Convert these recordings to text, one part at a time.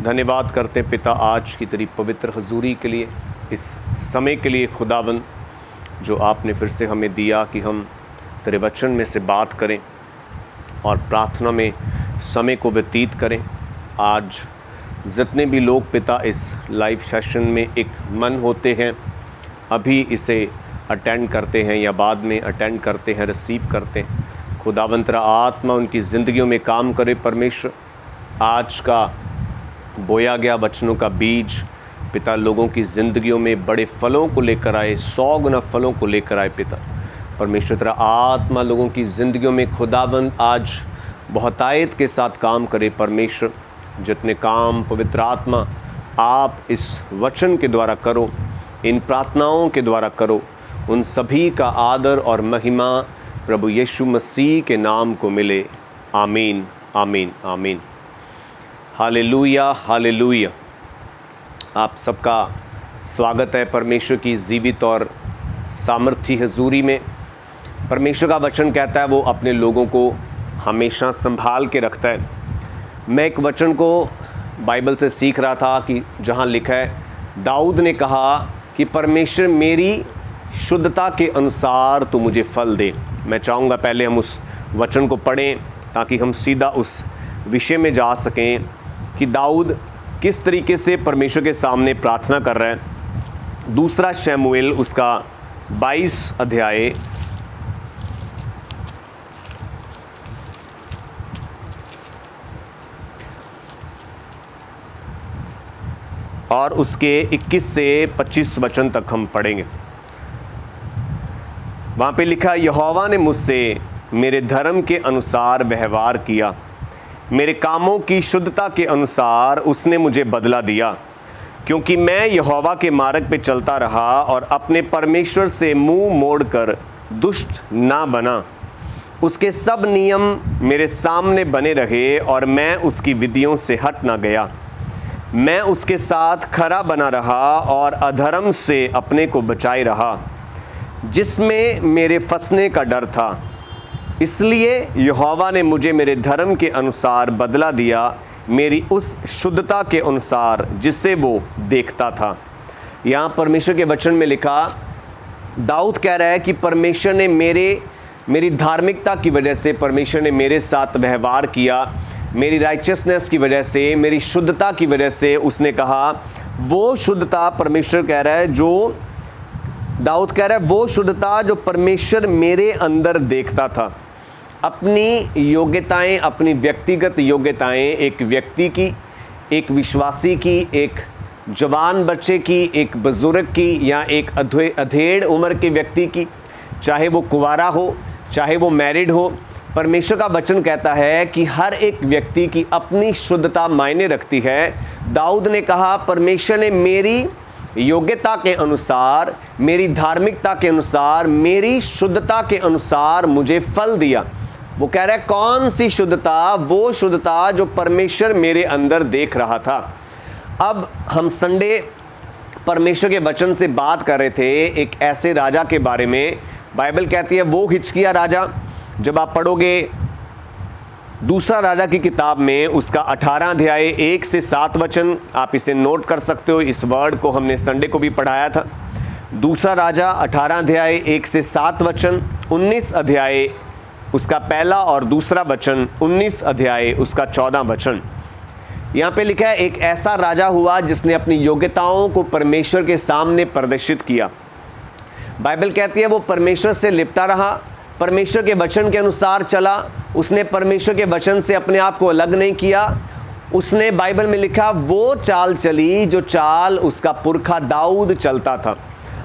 धन्यवाद करते हैं पिता आज की तेरी पवित्र हजूरी के लिए, इस समय के लिए खुदावन जो आपने फिर से हमें दिया कि हम तेरे वचन में से बात करें और प्रार्थना में समय को व्यतीत करें। आज जितने भी लोग पिता इस लाइव सेशन में एक मन होते हैं, अभी इसे अटेंड करते हैं या बाद में अटेंड करते हैं, रिसीव करते हैं, खुदावंत तेरा आत्मा उनकी ज़िंदगियों में काम करे। परमेश्वर आज का बोया गया वचनों का बीज पिता लोगों की ज़िंदगियों में बड़े फलों को लेकर आए, 100 गुना फलों को लेकर आए। पिता परमेश्वर तेरा आत्मा लोगों की ज़िंदगियों में खुदावंत आज बहुतायत के साथ काम करे। परमेश्वर जितने काम पवित्र आत्मा आप इस वचन के द्वारा करो, इन प्रार्थनाओं के द्वारा करो, उन सभी का आदर और महिमा प्रभु यीशु मसीह के नाम को मिले। आमीन, आमीन, आमीन। Hallelujah, hallelujah. आप सबका स्वागत है परमेश्वर की जीवित और सामर्थी हजूरी में। परमेश्वर का वचन कहता है वो अपने लोगों को हमेशा संभाल के रखता है। मैं एक वचन को बाइबल से सीख रहा था कि जहाँ लिखा है, दाऊद ने कहा कि परमेश्वर मेरी शुद्धता के अनुसार तो मुझे फल दे। मैं चाहूँगा पहले हम उस वचन को पढ़ें ताकि हम सीधा उस विषय में जा सकें कि दाऊद किस तरीके से परमेश्वर के सामने प्रार्थना कर रहा है। दूसरा शमूएल उसका 22 अध्याय और उसके 21 से 25 वचन तक हम पढ़ेंगे। वहाँ पे लिखा, यहोवा ने मुझसे मेरे धर्म के अनुसार व्यवहार किया, मेरे कामों की शुद्धता के अनुसार उसने मुझे बदला दिया, क्योंकि मैं यहोवा के मार्ग पे चलता रहा और अपने परमेश्वर से मुंह मोड़कर दुष्ट ना बना। उसके सब नियम मेरे सामने बने रहे और मैं उसकी विधियों से हट ना गया। मैं उसके साथ खरा बना रहा और अधर्म से अपने को बचाए रहा, जिसमें मेरे फंसने का डर था। इसलिए यहोवा ने मुझे मेरे धर्म के अनुसार बदला दिया, मेरी उस शुद्धता के अनुसार जिसे वो देखता था। यहाँ परमेश्वर के वचन में लिखा, दाऊद कह रहा है कि परमेश्वर ने मेरी धार्मिकता की वजह से परमेश्वर ने मेरे साथ व्यवहार किया, मेरी राइचियसनेस की वजह से, मेरी शुद्धता की वजह से। उसने कहा वो शुद्धता, परमेश्वर कह रहा है, जो दाऊद कह रहा है वो शुद्धता जो परमेश्वर मेरे अंदर देखता था। अपनी योग्यताएं, अपनी व्यक्तिगत योग्यताएं, एक व्यक्ति की, एक विश्वासी की, एक जवान बच्चे की, एक बुजुर्ग की या एक अधेड़ उम्र के व्यक्ति की, चाहे वो कुंवारा हो चाहे वो मैरिड हो, परमेश्वर का वचन कहता है कि हर एक व्यक्ति की अपनी शुद्धता मायने रखती है। दाऊद ने कहा परमेश्वर ने मेरी योग्यता के अनुसार, मेरी धार्मिकता के अनुसार, मेरी शुद्धता के अनुसार मुझे फल दिया। वो कह रहा है कौन सी शुद्धता? वो शुद्धता जो परमेश्वर मेरे अंदर देख रहा था। अब हम संडे परमेश्वर के वचन से बात कर रहे थे एक ऐसे राजा के बारे में। बाइबल कहती है वो हिजकिय्याह राजा, जब आप पढ़ोगे दूसरा राजा की किताब में उसका 18 अध्याय 1 से 7 वचन, आप इसे नोट कर सकते हो। इस वर्ड को हमने संडे को भी पढ़ाया था। दूसरा राजा 18 अध्याय 1 से 7 वचन, 19 अध्याय उसका पहला और दूसरा वचन, 19 अध्याय उसका 14 वचन। यहाँ पे लिखा है एक ऐसा राजा हुआ जिसने अपनी योग्यताओं को परमेश्वर के सामने प्रदर्शित किया। बाइबल कहती है वो परमेश्वर से लिपटा रहा, परमेश्वर के वचन के अनुसार चला, उसने परमेश्वर के वचन से अपने आप को अलग नहीं किया। उसने, बाइबल में लिखा, वो चाल चली जो चाल उसका पुरखा दाऊद चलता था।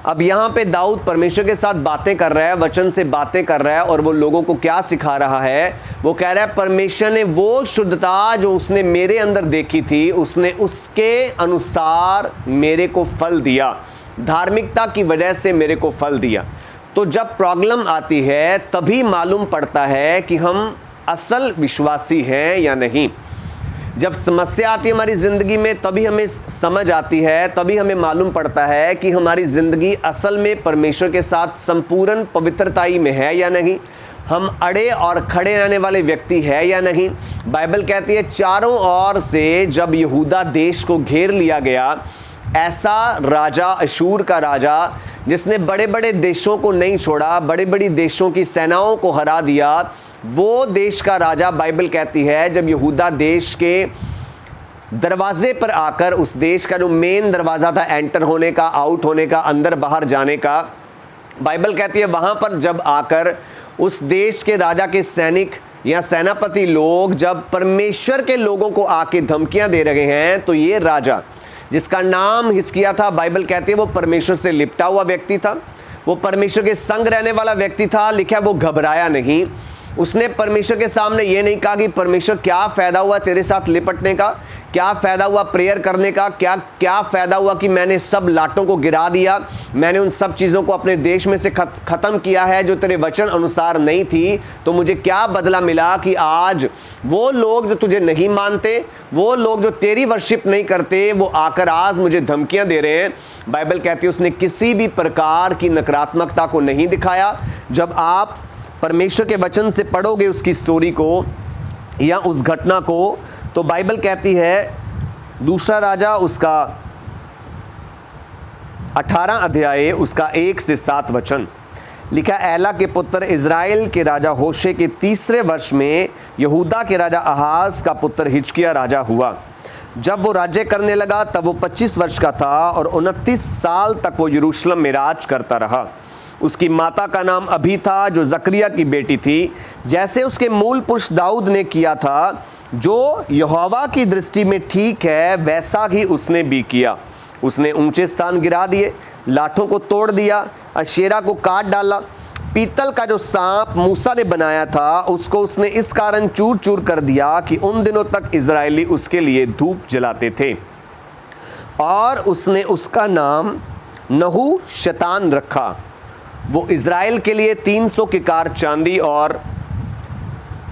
अब यहाँ पे दाऊद परमेश्वर के साथ बातें कर रहा है, वचन से बातें कर रहा है, और वो लोगों को क्या सिखा रहा है? वो कह रहा है परमेश्वर ने वो शुद्धता जो उसने मेरे अंदर देखी थी, उसने उसके अनुसार मेरे को फल दिया, धार्मिकता की वजह से मेरे को फल दिया। तो जब प्रॉब्लम आती है तभी मालूम पड़ता है कि हम असल विश्वासी हैं या नहीं। जब समस्या आती है हमारी ज़िंदगी में तभी हमें समझ आती है, तभी हमें मालूम पड़ता है कि हमारी ज़िंदगी असल में परमेश्वर के साथ संपूर्ण पवित्रताई में है या नहीं। हम अड़े और खड़े रहने वाले व्यक्ति है या नहीं। बाइबल कहती है चारों ओर से जब यहूदा देश को घेर लिया गया, ऐसा राजा, अशूर का राजा, जिसने बड़े बड़े देशों को नहीं छोड़ा, बड़े बड़ी देशों की सेनाओं को हरा दिया, वो देश का राजा, बाइबल कहती है जब यहूदा देश के दरवाजे पर आकर, उस देश का जो मेन दरवाज़ा था एंटर होने का, आउट होने का, अंदर बाहर जाने का, बाइबल कहती है वहाँ पर जब आकर उस देश के राजा के सैनिक या सेनापति लोग जब परमेश्वर के लोगों को आके धमकियां दे रहे हैं, तो ये राजा जिसका नाम हिजकिय्याह था, बाइबल कहती है वो परमेश्वर से लिपटा हुआ व्यक्ति था, वो परमेश्वर के संग रहने वाला व्यक्ति था। लिखा है वो घबराया नहीं। उसने परमेश्वर के सामने ये नहीं कहा कि परमेश्वर क्या फ़ायदा हुआ तेरे साथ लिपटने का, क्या फ़ायदा हुआ प्रेयर करने का, क्या फ़ायदा हुआ कि मैंने सब लाटों को गिरा दिया, मैंने उन सब चीज़ों को अपने देश में से ख़त्म किया है जो तेरे वचन अनुसार नहीं थी, तो मुझे क्या बदला मिला कि आज वो लोग जो तुझे नहीं मानते, वो लोग जो तेरी वर्शिप नहीं करते, वो आकर आज मुझे धमकियां दे रहे हैं। बाइबल कहती है उसने किसी भी प्रकार की नकारात्मकता को नहीं दिखाया। जब आप परमेश्वर के वचन से पढ़ोगे उसकी स्टोरी को या उस घटना को, तो बाइबल कहती है दूसरा राजा उसका 18 अध्याय उसका 1 से 7 वचन लिखा, एला के पुत्र इज़राइल के राजा होशे के 3रे वर्ष में यहूदा के राजा आहाज का पुत्र हिजकिय्याह राजा हुआ। जब वो राज्य करने लगा तब वो 25 वर्ष का था और 29 साल तक वो यरूशलेम में राज करता रहा। उसकी माता का नाम अभी था जो जकरिया की बेटी थी। जैसे उसके मूल पुरुष दाऊद ने किया था, जो यहोवा की दृष्टि में ठीक है, वैसा ही उसने भी किया। उसने ऊंचे स्थान गिरा दिए, लाठों को तोड़ दिया, अशेरा को काट डाला। पीतल का जो सांप मूसा ने बनाया था उसको उसने इस कारण चूर चूर कर दिया कि उन दिनों तक इजरायली उसके लिए धूप जलाते थे। और उसने उसका नाम नहूशतान रखा। वो इजराइल के लिए 300 किकार चांदी और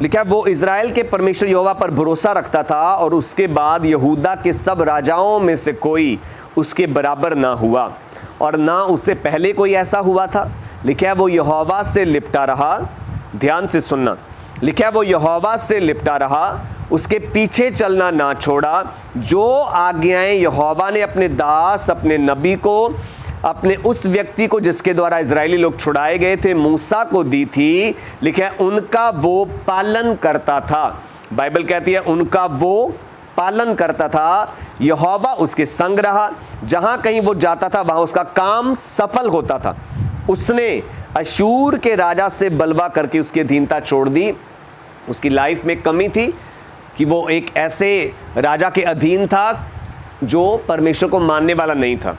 लिखा वो इजराइल के परमेश्वर यहोवा पर भरोसा रखता था और उसके बाद यहूदा के सब राजाओं में से कोई उसके बराबर ना हुआ और ना उससे पहले कोई ऐसा हुआ था। लिखा है वो यहोवा से लिपटा रहा। ध्यान से सुनना, लिखा है वो यहोवा से लिपटा रहा, उसके पीछे चलना ना छोड़ा। जो आज्ञाएं यहोवा ने अपने दास, अपने नबी को, अपने उस व्यक्ति को जिसके द्वारा इजरायली लोग छुड़ाए गए थे, मूसा को दी थी, लिखा है उनका वो पालन करता था। बाइबल कहती है उनका वो पालन करता था। यहोवा उसके संग रहा, जहां कहीं वो जाता था वहां उसका काम सफल होता था। उसने अशूर के राजा से बलवा करके उसकी अधीनता छोड़ दी। उसकी लाइफ में कमी थी कि वो एक ऐसे राजा के अधीन था जो परमेश्वर को मानने वाला नहीं था।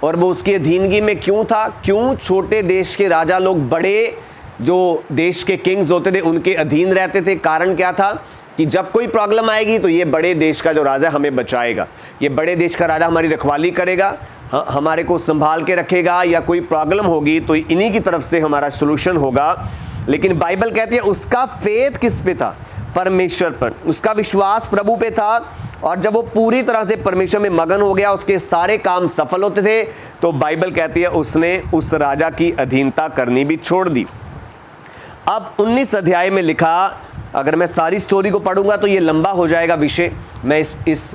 और वो उसकी अधीनगी में क्यों था? क्यों छोटे देश के राजा लोग बड़े जो देश के किंग्स होते थे उनके अधीन रहते थे? कारण क्या था कि जब कोई प्रॉब्लम आएगी तो ये बड़े देश का जो राजा हमें बचाएगा, ये बड़े देश का राजा हमारी रखवाली करेगा, हमारे को संभाल के रखेगा, या कोई प्रॉब्लम होगी तो इन्हीं की तरफ से हमारा सॉल्यूशन होगा। लेकिन बाइबल कहती है उसका फेथ किस पे था? परमेश्वर पर। उसका विश्वास प्रभु पे था। और जब वो पूरी तरह से परमेश्वर में मगन हो गया, उसके सारे काम सफल होते थे, तो बाइबल कहती है उसने उस राजा की अधीनता करनी भी छोड़ दी। अब 19 अध्याय में लिखा, अगर मैं सारी स्टोरी को पढ़ूंगा तो ये लंबा हो जाएगा विषय। मैं इस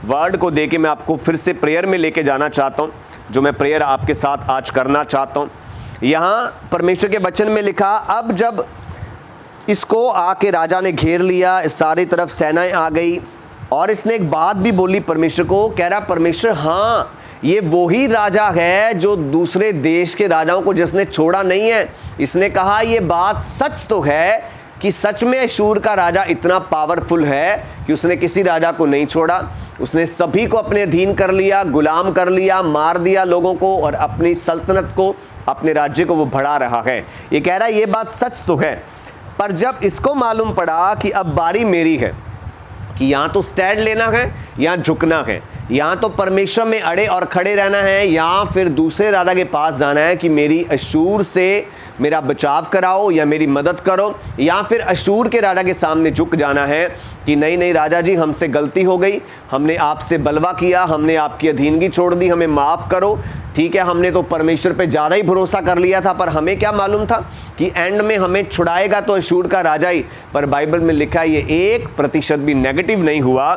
वर्ड को देके मैं आपको फिर से प्रेयर में लेके जाना चाहता हूँ, जो मैं प्रेयर आपके साथ आज करना चाहता हूँ। यहाँ परमेश्वर के वचन में लिखा, अब जब इसको आके राजा ने घेर लिया, सारी तरफ सेनाएं आ गई, और इसने एक बात भी बोली परमेश्वर को, कह रहा परमेश्वर हाँ ये वही राजा है जो दूसरे देश के राजाओं को जिसने छोड़ा नहीं है। इसने कहा ये बात सच तो है कि सच में अशूर का राजा इतना पावरफुल है कि उसने किसी राजा को नहीं छोड़ा, उसने सभी को अपने अधीन कर लिया, गुलाम कर लिया, मार दिया लोगों को, और अपनी सल्तनत को, अपने राज्य को वो बढ़ा रहा है। ये कह रहा है ये बात सच तो है। पर जब इसको मालूम पड़ा कि अब बारी मेरी है, कि यहाँ तो स्टैंड लेना है, यहाँ झुकना है, यहाँ तो परमेश्वर में अड़े और खड़े रहना है, या फिर दूसरे राजा के पास जाना है कि मेरी अशूर से मेरा बचाव कराओ या मेरी मदद करो, या फिर अशूर के राजा के सामने झुक जाना है कि नहीं नहीं राजा जी हमसे गलती हो गई, हमने आपसे बलवा किया, हमने आपकी अधीनगी छोड़ दी, हमें माफ़ करो, ठीक है, हमने तो परमेश्वर पे ज़्यादा ही भरोसा कर लिया था, पर हमें क्या मालूम था कि एंड में हमें छुड़ाएगा तो अशूर का राजा ही। पर बाइबल में लिखा है ये 1% भी नेगेटिव नहीं हुआ।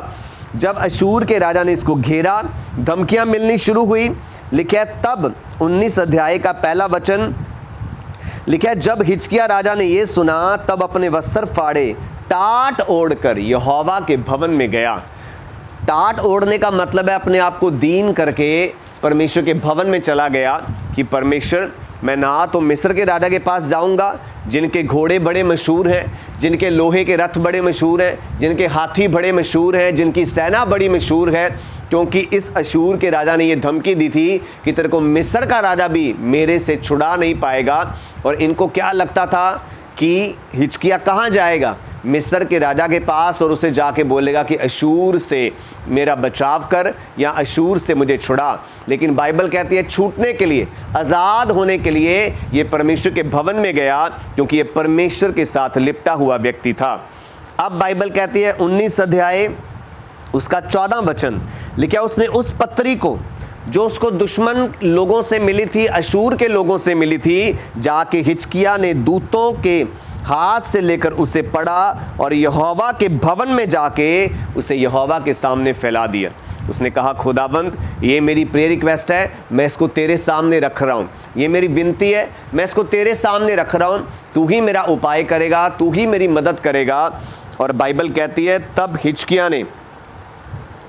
जब अशूर के राजा ने इसको घेरा, धमकियां मिलनी शुरू हुई। लिखा है तब 19 अध्याय का पहला वचन लिखा है, जब हिजकिय्याह राजा ने ये सुना तब अपने वस्त्र फाड़े टाट ओढ़कर यहोवा के भवन में गया। टाट ओढ़ने का मतलब है अपने आप को दीन करके परमेश्वर के भवन में चला गया कि परमेश्वर, मैं ना तो मिस्र के राजा के पास जाऊंगा जिनके घोड़े बड़े मशहूर हैं, जिनके लोहे के रथ बड़े मशहूर हैं, जिनके हाथी बड़े मशहूर हैं, जिनकी सेना बड़ी मशहूर है, क्योंकि इस अशूर के राजा ने ये धमकी दी थी कि तेरे को मिस्र का राजा भी मेरे से छुड़ा नहीं पाएगा। और इनको क्या लगता था कि हिजकिय्याह कहाँ जाएगा? मिस्र के राजा के पास, और उसे जाके बोलेगा कि अशूर से मेरा बचाव कर या अशूर से मुझे छुड़ा। लेकिन बाइबल कहती है छूटने के लिए, आज़ाद होने के लिए ये परमेश्वर के भवन में गया, क्योंकि ये परमेश्वर के साथ लिपटा हुआ व्यक्ति था। अब बाइबल कहती है 19 अध्याय उसका 14 वचन लिखा, उसने उस पत्री को जो उसको दुश्मन लोगों से मिली थी, अशूर के लोगों से मिली थी, जाके हिजकिय्याह ने दूतों के हाथ से लेकर उसे पढ़ा और यहोवा के भवन में जाके उसे यहोवा के सामने फैला दिया। उसने कहा, खुदाबंद ये मेरी प्रेयर रिक्वेस्ट है, मैं इसको तेरे सामने रख रहा हूँ, ये मेरी विनती है, मैं इसको तेरे सामने रख रहा हूँ, तू ही मेरा उपाय करेगा, तू ही मेरी मदद करेगा। और बाइबल कहती है तब हिजकिय्याह ने,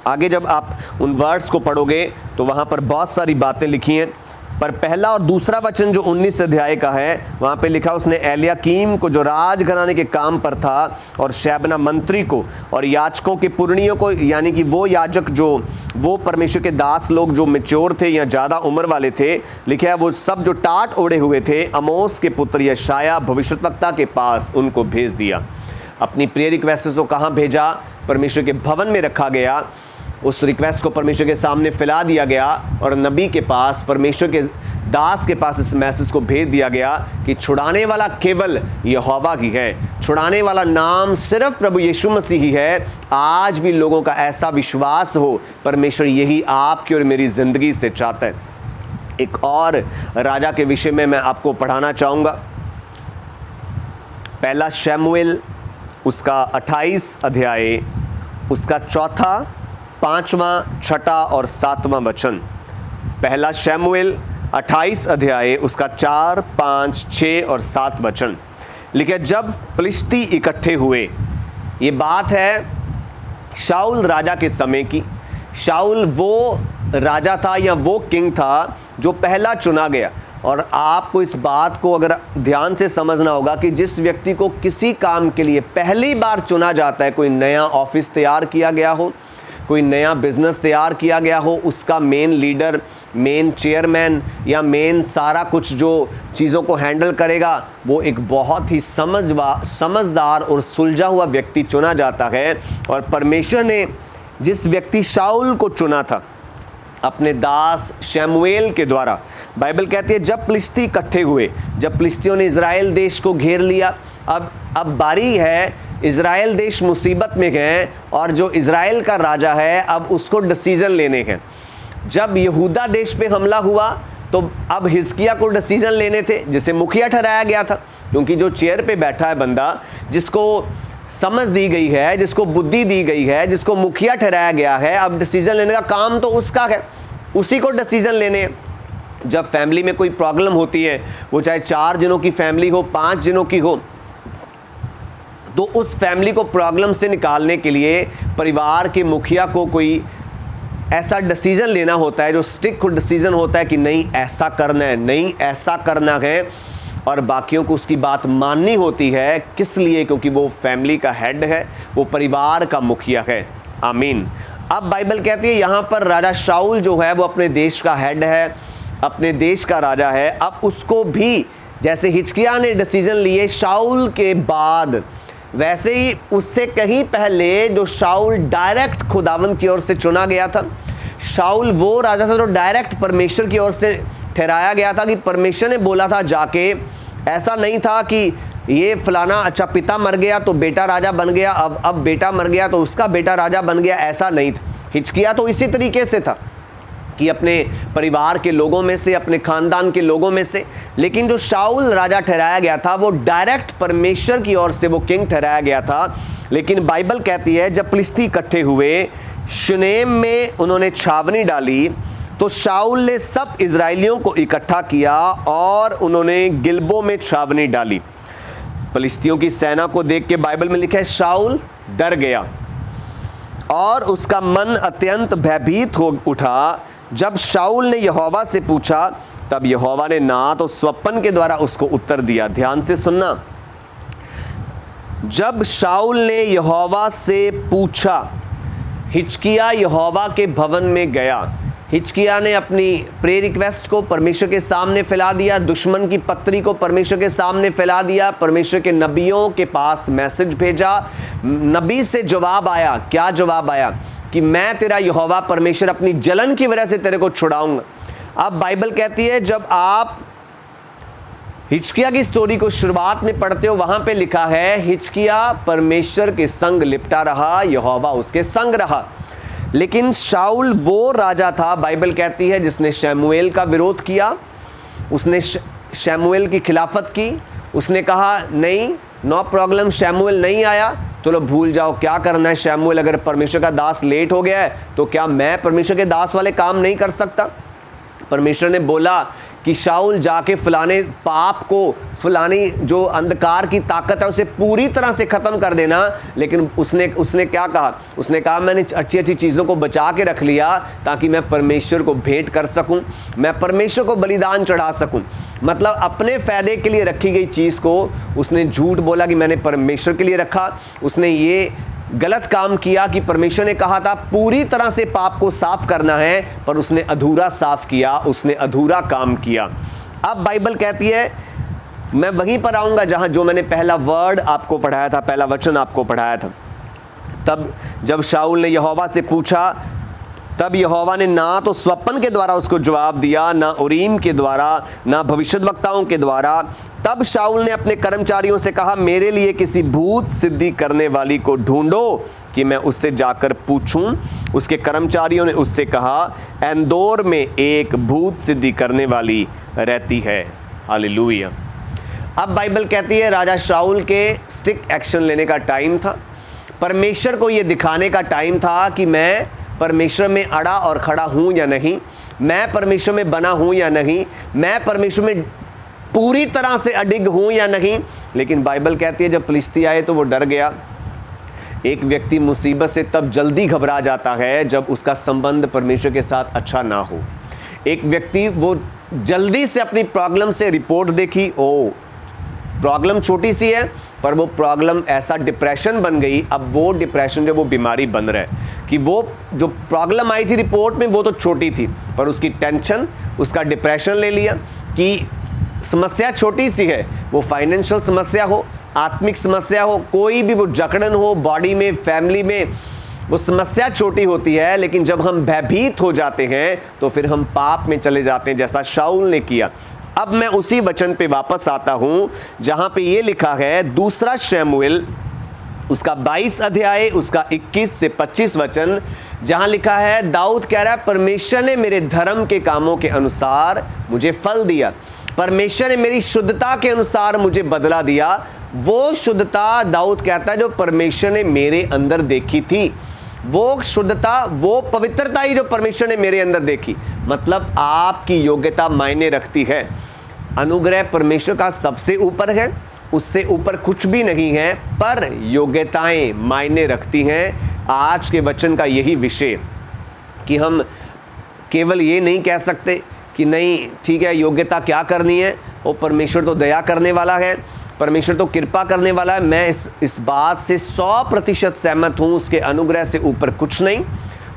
आगे जब आप उन वर्ड्स को पढ़ोगे तो वहाँ पर बहुत सारी बातें लिखी हैं, पर पहला और दूसरा वचन जो 19 अध्याय का है वहाँ पे लिखा, उसने एलयाकीम को जो राजघराने के काम पर था, और शैबना मंत्री को, और याजकों के पुरनियों को, यानी कि वो याजक जो वो परमेश्वर के दास लोग जो मैच्योर थे या ज़्यादा उम्र वाले थे, लिखा है वो सब जो टाट ओढ़े हुए थे, आमोस के पुत्र यशायाह भविष्यद्वक्ता के पास उनको भेज दिया। अपनी प्रेयर रिक्वेस्ट को कहाँ भेजा? परमेश्वर के भवन में रखा गया। उस रिक्वेस्ट को परमेश्वर के सामने फैला दिया गया और नबी के पास, परमेश्वर के दास के पास इस मैसेज को भेज दिया गया कि छुड़ाने वाला केवल यहोवा ही है, छुड़ाने वाला नाम सिर्फ प्रभु यीशु मसीह ही है। आज भी लोगों का ऐसा विश्वास हो, परमेश्वर यही आपकी और मेरी ज़िंदगी से चाहता है। एक और राजा के विषय में मैं आपको पढ़ाना चाहूँगा, पहला शमूएल उसका 28 अध्याय उसका 4, 5वां, 6वां और 7वां वचन। पहला शमूएल 28 अध्याय उसका 4, 5, 6 और 7 वचन लिखे, जब फिलिस्ती इकट्ठे हुए, ये बात है शाऊल राजा के समय की। शाऊल वो राजा था या वो किंग था जो पहला चुना गया। और आपको इस बात को अगर ध्यान से समझना होगा कि जिस व्यक्ति को किसी काम के लिए पहली बार चुना जाता है, कोई नया ऑफिस तैयार किया गया हो, कोई नया बिजनेस तैयार किया गया हो, उसका मेन लीडर, मेन चेयरमैन या मेन सारा कुछ जो चीज़ों को हैंडल करेगा, वो एक बहुत ही समझदार और सुलझा हुआ व्यक्ति चुना जाता है। और परमेश्वर ने जिस व्यक्ति शाऊल को चुना था अपने दास शमूएल के द्वारा, बाइबल कहती है जब फिलिस्ती इकट्ठे हुए, जब फिलिस्तियों ने इजराइल देश को घेर लिया, अब बारी है, इजराइल देश मुसीबत में गए और जो इजराइल का राजा है अब उसको डिसीजन लेने हैं। जब यहूदा देश पे हमला हुआ तो अब हिजकिय्याह को डिसीजन लेने थे, जिसे मुखिया ठहराया गया था, क्योंकि जो चेयर पे बैठा है बंदा, जिसको समझ दी गई है, जिसको बुद्धि दी गई है, जिसको मुखिया ठहराया गया है, अब डिसीजन लेने का काम तो उसका है, उसी को डिसीजन लेने। जब फैमिली में कोई प्रॉब्लम होती है, वो चाहे 4 जनों की फैमिली हो, 5 जनों की हो, तो उस फैमिली को प्रॉब्लम से निकालने के लिए परिवार के मुखिया को कोई ऐसा डिसीजन लेना होता है जो स्टिक डिसीजन होता है कि नहीं ऐसा करना है, नहीं ऐसा करना है, और बाकियों को उसकी बात माननी होती है। किस लिए? क्योंकि वो फैमिली का हेड है, वो परिवार का मुखिया है। आमीन। अब बाइबल कहती है यहाँ पर राजा शाऊल जो है वो अपने देश का हेड है, अपने देश का राजा है। अब उसको भी जैसे हिजकिय्याह ने डिसीजन लिए शाऊल के बाद, वैसे ही उससे कहीं पहले जो शाऊल डायरेक्ट खुदावंद की ओर से चुना गया था, शाऊल वो राजा था जो डायरेक्ट परमेश्वर की ओर से ठहराया गया था, कि परमेश्वर ने बोला था जाके, ऐसा नहीं था कि ये फलाना अच्छा पिता मर गया तो बेटा राजा बन गया, अब बेटा मर गया तो उसका बेटा राजा बन गया, ऐसा नहीं था। हिजकिय्याह तो इसी तरीके से था, कि अपने परिवार के लोगों में से, अपने खानदान के लोगों में से। लेकिन जो शाऊल राजा ठहराया गया था वो डायरेक्ट परमेश्वर की ओर से वो किंग ठहराया गया था। लेकिन बाइबल कहती है जब फिलिस्ती इकट्ठे हुए, शुनेम में उन्होंने छावनी डाली, तो शाऊल ने सब इजराइलियों को इकट्ठा किया और उन्होंने गिलबो में छावनी डाली। फिलिस्तियों की सेना को देख के बाइबल में लिखा है शाऊल डर गया और उसका मन अत्यंत भयभीत हो उठा। जब शाऊल ने यहोवा से पूछा, तब यहोवा ने ना तो स्वप्न के द्वारा उसको उत्तर दिया। ध्यान से सुनना, जब शाऊल ने यहोवा से पूछा, हिजकिय्याह यहोवा के भवन में गया। हिजकिय्याह ने अपनी प्रे रिक्वेस्ट को परमेश्वर के सामने फैला दिया, दुश्मन की पत्री को परमेश्वर के सामने फैला दिया, परमेश्वर के नबियों के पास मैसेज भेजा। नबी से जवाब आया, क्या जवाब आया? कि मैं तेरा यहोवा परमेश्वर अपनी जलन की वजह से तेरे को छुड़ाऊंगा। अब बाइबल कहती है जब आप हिजकिय्याह की स्टोरी को शुरुआत में पढ़ते हो, वहां पे लिखा है हिजकिय्याह परमेश्वर के संग लिपटा रहा, यहोवा उसके संग रहा। लेकिन शाऊल वो राजा था, बाइबल कहती है, जिसने शमूएल का विरोध किया, उसने शमूएल की खिलाफत की। उसने कहा नहीं, नो प्रॉब्लम, शमूएल नहीं आया, चलो भूल जाओ, क्या करना है शमूएल, अगर परमेश्वर का दास लेट हो गया है तो क्या मैं परमेश्वर के दास वाले काम नहीं कर सकता? परमेश्वर ने बोला कि शाऊल जाके फलाने पाप को, फलानी जो अंधकार की ताकत है उसे पूरी तरह से ख़त्म कर देना। लेकिन उसने क्या कहा? उसने कहा मैंने अच्छी अच्छी चीज़ों को बचा के रख लिया ताकि मैं परमेश्वर को भेंट कर सकूं, मैं परमेश्वर को बलिदान चढ़ा सकूं। मतलब अपने फ़ायदे के लिए रखी गई चीज़ को उसने झूठ बोला कि मैंने परमेश्वर के लिए रखा। उसने ये गलत काम किया कि परमेश्वर ने कहा था पूरी तरह से पाप को साफ करना है, पर उसने अधूरा साफ किया, उसने अधूरा काम किया। अब बाइबल कहती है, मैं वहीं पर आऊंगा जहां जो मैंने पहला वर्ड आपको पढ़ाया था, पहला वचन आपको पढ़ाया था। तब जब शाऊल ने यहोवा से पूछा, तब यहोवा ने ना तो स्वप्न के द्वारा उसको जवाब दिया, ना उरीम के द्वारा, ना भविष्यद्वक्ताओं के द्वारा। तब शाऊल ने अपने कर्मचारियों से कहा, मेरे लिए किसी भूत सिद्धि करने वाली को ढूंढो कि मैं उससे जाकर पूछूं। उसके कर्मचारियों ने उससे कहा, एंदोर में एक भूत सिद्धि करने वाली रहती है। हालेलुया। अब बाइबल कहती है राजा शाऊल के स्टिक एक्शन लेने का टाइम था। परमेश्वर को यह दिखाने का टाइम था कि मैं परमेश्वर में अड़ा और खड़ा हूं या नहीं, मैं परमेश्वर में बना हूं या नहीं, मैं परमेश्वर में पूरी तरह से अडिग हूं या नहीं। लेकिन बाइबल कहती है जब फिलिस्ती आए तो वो डर गया। एक व्यक्ति मुसीबत से तब जल्दी घबरा जाता है जब उसका संबंध परमेश्वर के साथ अच्छा ना हो। एक व्यक्ति वो जल्दी से अपनी प्रॉब्लम से रिपोर्ट देखी, ओ प्रॉब्लम छोटी सी है, पर वो प्रॉब्लम ऐसा डिप्रेशन बन गई। अब वो डिप्रेशन जो वो बीमारी बन रहा है कि वो जो प्रॉब्लम आई थी रिपोर्ट में वो तो छोटी थी, पर उसकी टेंशन, उसका डिप्रेशन ले लिया कि समस्या छोटी सी है, वो फाइनेंशियल समस्या हो, आत्मिक समस्या हो, कोई भी वो जकड़न हो बॉडी में, फैमिली में, वो समस्या छोटी होती है। लेकिन जब हम भयभीत हो जाते हैं तो फिर हम पाप में चले जाते हैं, जैसा शाऊल ने किया। अब मैं उसी वचन पे वापस आता हूं जहां पे ये लिखा है दूसरा शमूएल उसका 22 अध्याय उसका 21 से 25 वचन, जहां लिखा है दाऊद कह रहा है परमेश्वर ने मेरे धर्म के कामों के अनुसार मुझे फल दिया, परमेश्वर ने मेरी शुद्धता के अनुसार मुझे बदला दिया। वो शुद्धता दाऊद कहता है जो परमेश्वर ने मेरे अंदर देखी थी, वो शुद्धता, वो पवित्रता ही जो परमेश्वर ने मेरे अंदर देखी। मतलब आपकी योग्यता मायने रखती है। अनुग्रह परमेश्वर का सबसे ऊपर है, उससे ऊपर कुछ भी नहीं है, पर योग्यताएं मायने रखती हैं। आज के वचन का यही विषय कि हम केवल ये नहीं कह सकते कि नहीं ठीक है योग्यता क्या करनी है, वो परमेश्वर तो दया करने वाला है, परमेश्वर तो कृपा करने वाला है। मैं इस बात से 100% सहमत हूँ। उसके अनुग्रह से ऊपर कुछ नहीं,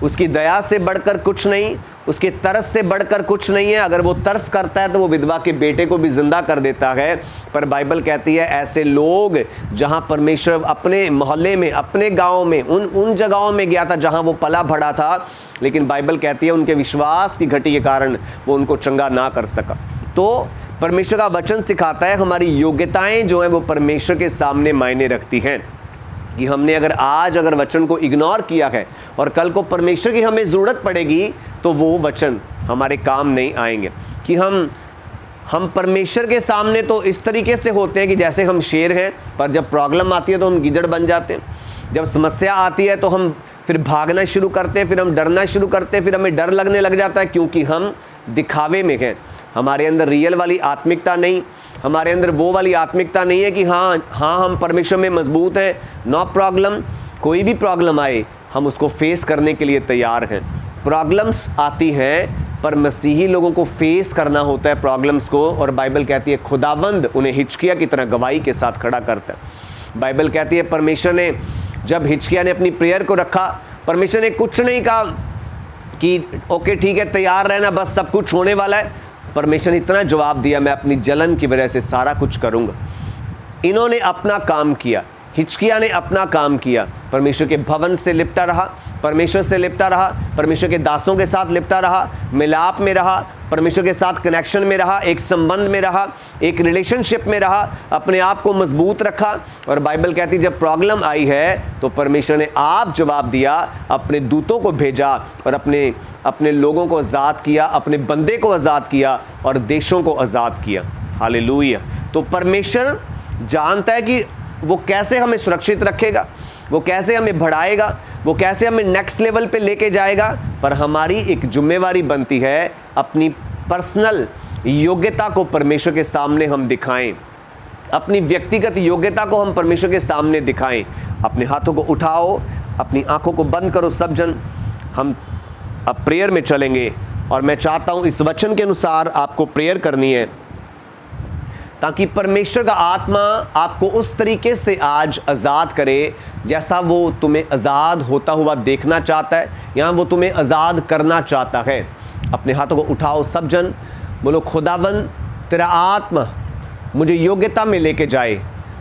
उसकी दया से बढ़कर कुछ नहीं, उसके तरस से बढ़कर कुछ नहीं है। अगर वो तरस करता है तो वो विधवा के बेटे को भी जिंदा कर देता है। पर बाइबल कहती है ऐसे लोग जहाँ परमेश्वर अपने मोहल्ले में, अपने गाँव में, उन जगहों में गया था जहाँ वो पला बढ़ा था, लेकिन बाइबल कहती है उनके विश्वास की घटी के कारण वो उनको चंगा ना कर सका। तो परमेश्वर का वचन सिखाता है हमारी योग्यताएं जो हैं वो परमेश्वर के सामने मायने रखती हैं। कि हमने अगर आज वचन को इग्नोर किया है और कल को परमेश्वर की हमें ज़रूरत पड़ेगी तो वो वचन हमारे काम नहीं आएंगे। कि हम परमेश्वर के सामने तो इस तरीके से होते हैं कि जैसे हम शेर हैं, पर जब प्रॉब्लम आती है तो हम गीदड़ बन जाते हैं। जब समस्या आती है तो हम फिर भागना शुरू करते हैं, फिर हम डरना शुरू करते हैं, फिर हमें डर लगने लग जाता है, क्योंकि हम दिखावे में हैं। हमारे अंदर रियल वाली आत्मिकता नहीं, हमारे अंदर वो वाली आत्मिकता नहीं है कि हाँ हम परमेश्वर में मजबूत हैं। नो प्रॉब्लम, कोई भी प्रॉब्लम आए हम उसको फेस करने के लिए तैयार हैं। प्रॉब्लम्स आती हैं, पर मसीही लोगों को फेस करना होता है प्रॉब्लम्स को। और बाइबल कहती है खुदावंद उन्हें हिजकिय्याह की तरह गवाही के साथ खड़ा करता है। बाइबल कहती है परमेश्वर ने, जब हिजकिय्याह ने अपनी प्रेयर को रखा, परमेश्वर ने कुछ नहीं कहा कि ओके ठीक है तैयार रहना, बस सब कुछ होने वाला है। परमेश्वर ने इतना जवाब दिया, मैं अपनी जलन की वजह से सारा कुछ करूँगा। इन्होंने अपना काम किया, हिजकिय्याह ने अपना काम किया, परमेश्वर के भवन से लिपटा रहा, परमेश्वर से लिपटा रहा, परमेश्वर के दासों के साथ लिपटा रहा, मिलाप में रहा, परमेश्वर के साथ कनेक्शन में रहा, एक संबंध में रहा, एक रिलेशनशिप में रहा, अपने आप को मजबूत रखा। और बाइबल कहती है जब प्रॉब्लम आई है तो परमेश्वर ने आप जवाब दिया, अपने दूतों को भेजा और अपने लोगों को आज़ाद किया, अपने बंदे को आज़ाद किया और देशों को आज़ाद किया। हालेलुया। तो परमेश्वर जानता है कि वो कैसे हमें सुरक्षित रखेगा, वो कैसे हमें बढ़ाएगा, वो कैसे हमें नेक्स्ट लेवल पे लेके जाएगा। पर हमारी एक जिम्मेवारी बनती है अपनी पर्सनल योग्यता को परमेश्वर के सामने हम दिखाएं, अपनी व्यक्तिगत योग्यता को हम परमेश्वर के सामने दिखाएं। अपने हाथों को उठाओ, अपनी आंखों को बंद करो सब जन। हम अब प्रेयर में चलेंगे और मैं चाहता हूं इस वचन के अनुसार आपको प्रेयर करनी है, ताकि परमेश्वर का आत्मा आपको उस तरीके से आज आज़ाद करे जैसा वो तुम्हें आज़ाद होता हुआ देखना चाहता है, या वो तुम्हें आज़ाद करना चाहता है। अपने हाथों को उठाओ सब जन, बोलो खुदावन तेरा आत्मा मुझे योग्यता में लेके जाए।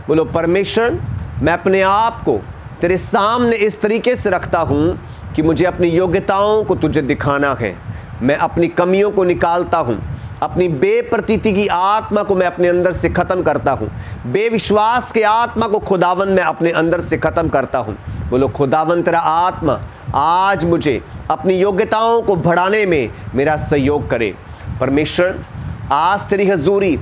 बोलो परमेश्वर मैं अपने आप को तेरे सामने इस तरीके से रखता हूँ कि मुझे अपनी योग्यताओं को तुझे दिखाना है। मैं अपनी कमियों को निकालता हूँ, अपनी बेप्रतीति की आत्मा को मैं अपने अंदर से ख़त्म करता हूँ, बेविश्वास के आत्मा को खुदावन मैं अपने अंदर से ख़त्म करता हूँ। बोलो खुदावन तेरा आत्मा आज मुझे अपनी योग्यताओं को बढ़ाने में मेरा सहयोग करे। परमेश्वर आज तेरी हजूरी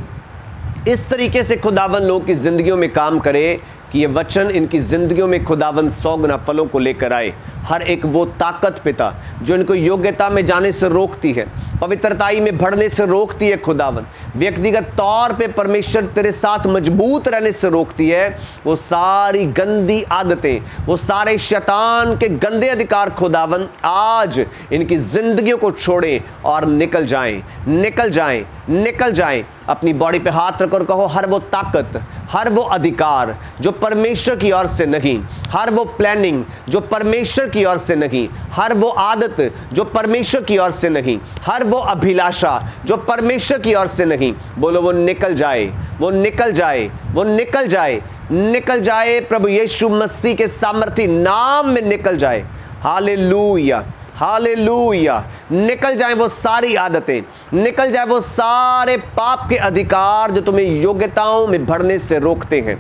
इस तरीके से खुदावन लोगों की ज़िंदगियों में काम करे कि ये वचन इनकी ज़िंदगियों में खुदावन 100 गुना फलों को लेकर आए। हर एक वो ताकत पिता जो इनको योग्यता में जाने से रोकती है, पवित्रताई में बढ़ने से रोकती है, खुदावन व्यक्तिगत तौर पे परमेश्वर तेरे साथ मजबूत रहने से रोकती है, वो सारी गंदी आदतें, वो सारे शैतान के गंदे अधिकार खुदावन आज इनकी जिंदगियों को छोड़े और निकल जाएं, निकल जाएं, निकल जाएं। अपनी बॉडी पे हाथ रखकर कहो हर वो ताकत, हर वो अधिकार जो परमेश्वर की ओर से नहीं, हर वो प्लानिंग जो परमेश्वर की ओर से नहीं, हर वो आदत जो परमेश्वर की ओर से नहीं, हर वो अभिलाषा जो परमेश्वर की ओर से नहीं, बोलो वो निकल जाए, वो निकल जाए, वो निकल जाए, निकल जाए। प्रभु यीशु मसीह के सामर्थी नाम में निकल जाए। Hallelujah, hallelujah. निकल जाए वो सारी आदतें, निकल जाए वो सारे पाप के अधिकार जो तुम्हें योग्यताओं में बढ़ने से रोकते हैं।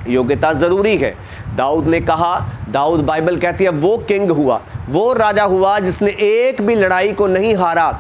योग्यता जरूरी है। दाऊद ने कहा, दाऊद बाइबल कहती है वो किंग हुआ, वो राजा हुआ जिसने एक भी लड़ाई को नहीं हारा।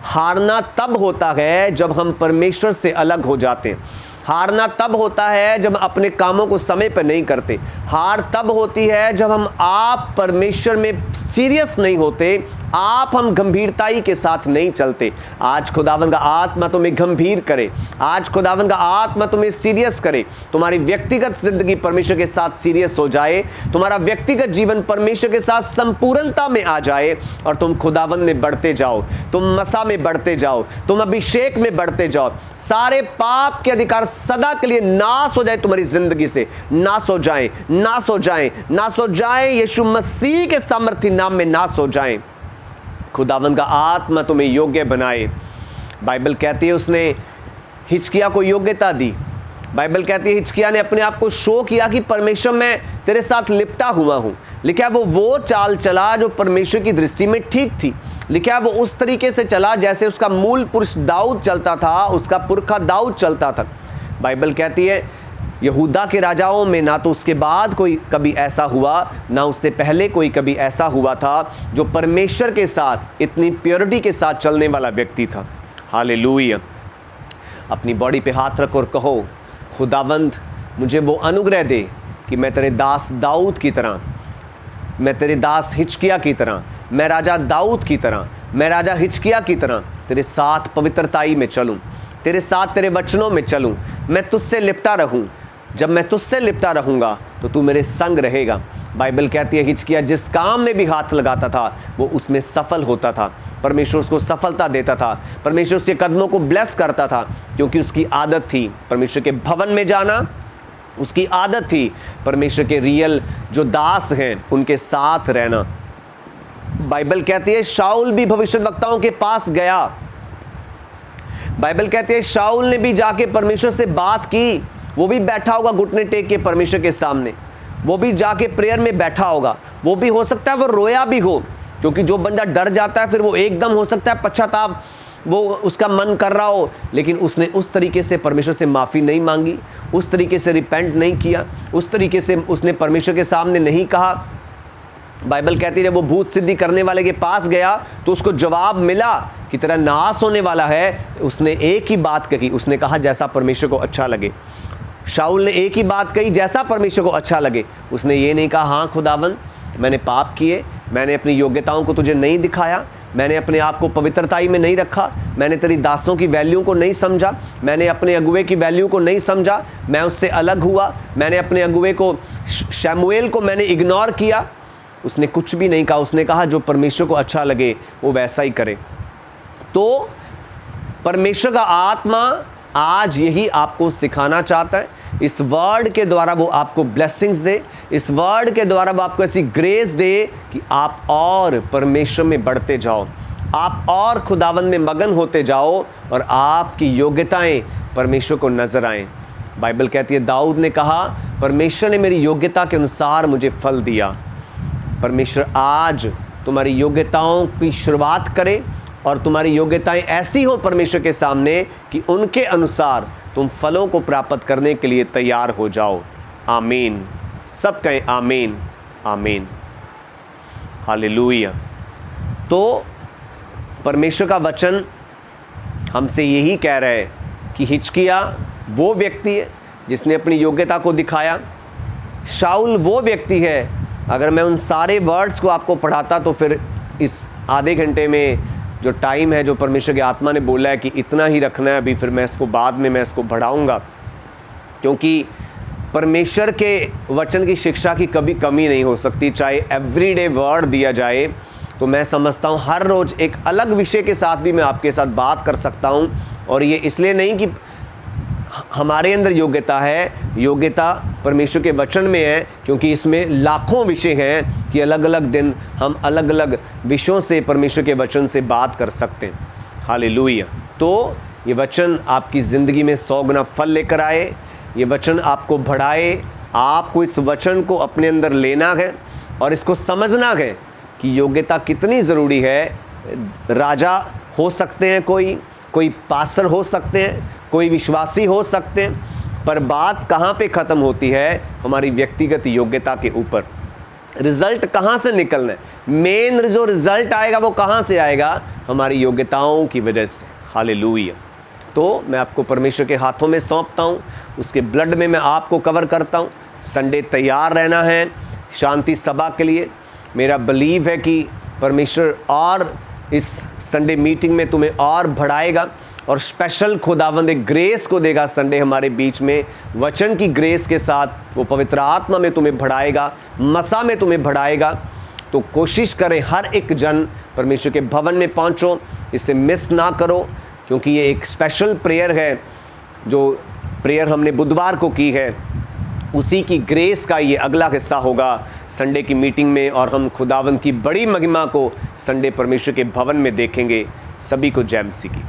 हारना तब होता है जब हम परमेश्वर से अलग हो जाते हैं। हारना तब होता है जब हम अपने कामों को समय पर नहीं करते। हार तब होती है जब आप परमेश्वर में सीरियस नहीं होते, हम गंभीरताई के साथ नहीं चलते। आज खुदावन का आत्मा तुम्हें गंभीर करे, आज खुदावन का आत्मा तुम्हें सीरियस करे। तुम्हारी व्यक्तिगत जिंदगी परमेश्वर के साथ सीरियस हो जाए, तुम्हारा व्यक्तिगत जीवन परमेश्वर के साथ संपूर्णता में आ जाए और तुम खुदावन में बढ़ते जाओ, तुम मसा में बढ़ते जाओ, तुम अभिषेक में बढ़ते जाओ। सारे पाप के अधिकार सदा के लिए नाश हो जाए, तुम्हारी जिंदगी से नाश हो जाए, नाश हो जाए, नाश हो जाए। यीशु मसीह के सामर्थी नाम में नाश हो जाए। खुदावन का आत्मा तुम्हें योग्य बनाए। बाइबल कहती है उसने हिजकिय्याह को योग्यता दी। बाइबल कहती है हिजकिय्याह ने अपने आप को शो किया कि परमेश्वर मैं तेरे साथ लिपटा हुआ हूँ। लिखा है वो चाल चला जो परमेश्वर की दृष्टि में ठीक थी। लिखा है वो उस तरीके से चला जैसे उसका मूल पुरुष दाऊद चलता था, उसका पुरखा दाऊद चलता था। बाइबल कहती है यहूदा के राजाओं में ना तो उसके बाद कोई कभी ऐसा हुआ, ना उससे पहले कोई कभी ऐसा हुआ था जो परमेश्वर के साथ इतनी प्योरिटी के साथ चलने वाला व्यक्ति था। हालेलुया। अपनी बॉडी पे हाथ रखो और कहो, खुदावंद मुझे वो अनुग्रह दे कि मैं तेरे दास दाऊद की तरह, मैं तेरे दास हिजकिय्याह की तरह, मैं राजा दाऊद की तरह, मैं राजा हिजकिय्याह की तरह तेरे साथ पवित्रताई में चलूं, तेरे साथ तेरे वचनों में चलूं, मैं तुझसे लिपटा रहूं। जब मैं तुझसे लिपटा रहूंगा तो तू मेरे संग रहेगा। बाइबल कहती है हिजकिय्याह जिस काम में भी हाथ लगाता था वो उसमें सफल होता था। परमेश्वर उसको सफलता देता था, परमेश्वर उसके कदमों को ब्लेस करता था, क्योंकि उसकी आदत थी परमेश्वर के भवन में जाना, उसकी आदत थी परमेश्वर के रियल जो दास हैं उनके साथ रहना। बाइबल कहती है शाऊल भी भविष्यद्वक्ताओं के पास गया। बाइबल कहती है शाऊल ने भी जाके परमेश्वर से बात की। वो भी बैठा होगा घुटने टेक के परमेश्वर के सामने, वो भी जाके प्रेयर में बैठा होगा। वो भी हो सकता है वो रोया भी हो, क्योंकि जो बंदा डर जाता है फिर वो एकदम हो सकता है पश्चाताप वो उसका मन कर रहा हो, लेकिन उसने उस तरीके से परमेश्वर से माफ़ी नहीं मांगी, उस तरीके से रिपेंट नहीं किया, उस तरीके से उसने परमेश्वर के सामने नहीं कहा। बाइबल कहती है जब वो भूत सिद्धि करने वाले के पास गया तो उसको जवाब मिला कि तेरा नाश होने वाला है। उसने एक ही बात कही, उसने कहा जैसा परमेश्वर को अच्छा लगे। शाऊल ने एक ही बात कही, जैसा परमेश्वर को अच्छा लगे। उसने ये नहीं कहा हाँ खुदावन मैंने पाप किए, मैंने अपनी योग्यताओं को तुझे नहीं दिखाया, मैंने अपने आप को पवित्रताई में नहीं रखा, मैंने तेरी दासों की वैल्यू को नहीं समझा, मैंने अपने अगुवे की वैल्यू को नहीं समझा, मैं उससे अलग हुआ, मैंने अपने अगुवे को शमूएल को मैंने इग्नोर किया। उसने कुछ भी नहीं कहा। उसने कहा जो परमेश्वर को अच्छा लगे वो वैसा ही करे। तो परमेश्वर का आत्मा आज यही आपको सिखाना चाहता है। इस वर्ड के द्वारा वो आपको ब्लेसिंग्स दे, इस वर्ड के द्वारा वो आपको ऐसी ग्रेस दे कि आप और परमेश्वर में बढ़ते जाओ, आप और खुदावन में मगन होते जाओ और आपकी योग्यताएं परमेश्वर को नजर आएं। बाइबल कहती है दाऊद ने कहा परमेश्वर ने मेरी योग्यता के अनुसार मुझे फल दिया। परमेश्वर आज तुम्हारी योग्यताओं की शुरुआत करे और तुम्हारी योग्यताएं ऐसी हो परमेश्वर के सामने कि उनके अनुसार तुम फलों को प्राप्त करने के लिए तैयार हो जाओ। आमीन। सब कहें आमीन आमीन। हालेलुया। तो परमेश्वर का वचन हमसे यही कह रहा है कि हिजकिय्याह वो व्यक्ति है जिसने अपनी योग्यता को दिखाया। शाऊल वो व्यक्ति है। अगर मैं उन सारे वर्ड्स को आपको पढ़ाता तो फिर इस आधे घंटे में जो टाइम है जो परमेश्वर की आत्मा ने बोला है कि इतना ही रखना है अभी, फिर मैं इसको बाद में मैं इसको बढ़ाऊंगा, क्योंकि परमेश्वर के वचन की शिक्षा की कभी कमी नहीं हो सकती। चाहे एवरीडे वर्ड दिया जाए तो मैं समझता हूँ हर रोज़ एक अलग विषय के साथ भी मैं आपके साथ बात कर सकता हूँ। और ये इसलिए नहीं कि हमारे अंदर योग्यता है, योग्यता परमेश्वर के वचन में है, क्योंकि इसमें लाखों विषय हैं कि अलग अलग दिन हम अलग अलग विषयों से परमेश्वर के वचन से बात कर सकते हैं। हालेलुया। तो ये वचन आपकी ज़िंदगी में 100 गुना फल लेकर आए, ये वचन आपको बढ़ाए। आपको इस वचन को अपने अंदर लेना है और इसको समझना है कि योग्यता कितनी ज़रूरी है। राजा हो सकते हैं, कोई पास्टर हो सकते हैं, कोई विश्वासी हो सकते हैं, पर बात कहाँ पे ख़त्म होती है? हमारी व्यक्तिगत योग्यता के ऊपर। रिज़ल्ट कहाँ से निकलना है? मेन जो रिज़ल्ट आएगा वो कहाँ से आएगा? हमारी योग्यताओं की वजह से। हालेलुया। तो मैं आपको परमेश्वर के हाथों में सौंपता हूँ, उसके ब्लड में मैं आपको कवर करता हूँ। संडे तैयार रहना है शांति सभा के लिए। मेरा बिलीव है कि परमेश्वर और इस संडे मीटिंग में तुम्हें और बढ़ाएगा और स्पेशल खुदावंद एक ग्रेस को देगा संडे हमारे बीच में। वचन की ग्रेस के साथ वो पवित्र आत्मा में तुम्हें बढ़ाएगा, मसा में तुम्हें बढ़ाएगा। तो कोशिश करें हर एक जन परमेश्वर के भवन में पहुंचो, इसे मिस ना करो, क्योंकि ये एक स्पेशल प्रेयर है। जो प्रेयर हमने बुधवार को की है उसी की ग्रेस का ये अगला हिस्सा होगा संडे की मीटिंग में, और हम खुदावंद की बड़ी महिमा को संडे परमेश्वर के भवन में देखेंगे। सभी को जय मसीह की।